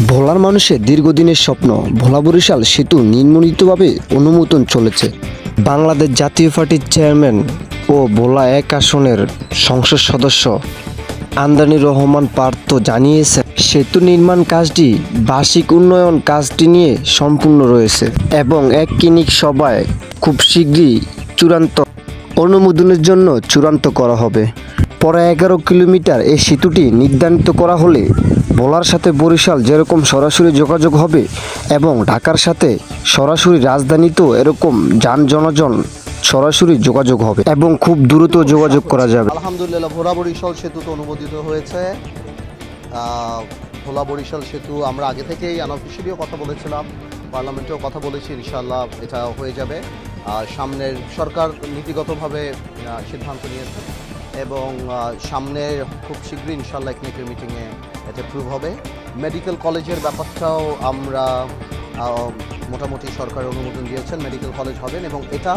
ভোলার মানুষের দীর্ঘদিনের স্বপ্ন ভোলা বরিশাল সেতু নির্মিতভাবে অনুমোদন চলেছে। বাংলাদেশ জাতীয় পার্টির চেয়ারম্যান ও ভোলা এক আসনের সংসদ সদস্য আমদানি রহমান পার্থ জানিয়েছেন, সেতু নির্মাণ কাজটি বার্ষিক উন্নয়ন কাজটি নিয়ে সম্পূর্ণ রয়েছে এবং এক ক্লিনিক সভায় খুব শীঘ্রই চূড়ান্ত অনুমোদনের জন্য চূড়ান্ত করা হবে। পরে 11 কিলোমিটার এই সেতুটি নির্ধারিত করা হলে ভোলার সাথে বরিশাল যেরকম সরাসরি যোগাযোগ হবে এবং ঢাকার সাথে সরাসরি রাজধানীতেও এরকম জনজন সরাসরি যোগাযোগ হবে এবং খুব দ্রুত যোগাযোগ করা যাবে। আলহামদুলিল্লাহ, ভোলা বরিশাল সেতু তো অনুমোদিত হয়েছে। ভোলা বরিশাল সেতু আমরা আগে থেকেই আনঅফিশিয়ালিও কথা বলেছিলাম, পার্লামেন্টেও কথা বলেছি, ইনশাআল্লাহ এটা হয়ে যাবে। সামনের সরকার নীতিগতভাবে সিদ্ধান্ত নিয়েছে এবং সামনের খুব শীঘ্রই ইনশাআল্লাহ এখানে মিটিংয়ে এটা প্রুভ হবে। মেডিকেল কলেজের ব্যাপারটাও আমরা মোটামুটি সরকারের অনুমোদন দিয়েছেন, মেডিকেল কলেজ হবেন এবং এটা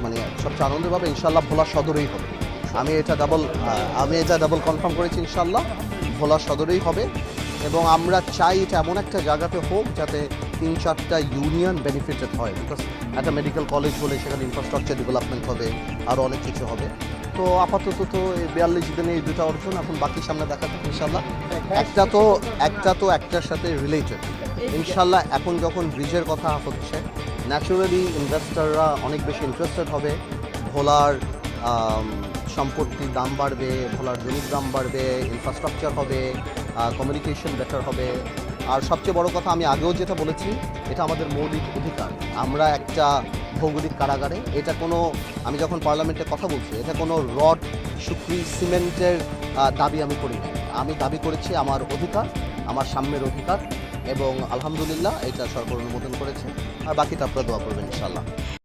মানে সবচেয়ে আনন্দের ভাবে ইনশাআল্লাহ ভোলা সদরেই হবে। আমি এটা ডাবল কনফার্ম করেছি, ইনশাআল্লাহ ভোলা সদরেই হবে এবং আমরা চাই এটা এমন একটা জায়গাতে হোক যাতে 3-4টা ইউনিয়ন বেনিফিটেড হয়। বিকজ একটা মেডিকেল কলেজ হলে সেখানে ইনফ্রাস্ট্রাকচার ডেভেলপমেন্ট হবে, আরও অনেক কিছু হবে। তো আপাতত তো এই 42 দিনে এই দুটা অর্জন, এখন বাকি সামনে দেখা যাবে ইনশাআল্লাহ। একটা তো একটার সাথে রিলেটেড ইনশাআল্লাহ। এখন যখন ব্রিজের কথা হচ্ছে, ন্যাচুরালি ইনভেস্টররা অনেক বেশি ইন্টারেস্টেড হবে। ভোলার সম্পত্তির দাম বাড়বে, ভোলার জমির দাম বাড়বে, ইনফ্রাস্ট্রাকচার হবে, কমিউনিকেশন বেটার হবে। আর সবচেয়ে বড় কথা, আমি আগেও যেটা বলেছি, এটা আমাদের মৌলিক অধিকার। আমরা একটা ভৌগোলিক কারাগারে, এটা কোনো, আমি যখন পার্লামেন্টে কথা বলছি, এটা কোনো রড শুকরি সিমেন্টের দাবি আমি করি না। আমি দাবি করেছি আমার অধিকার, আমার সাম্যের অধিকার এবং আলহামদুলিল্লাহ এটা সরকার অনুমোদন করেছে। আর বাকিটা আপনারা দোয়া করবেন ইনশাআল্লাহ।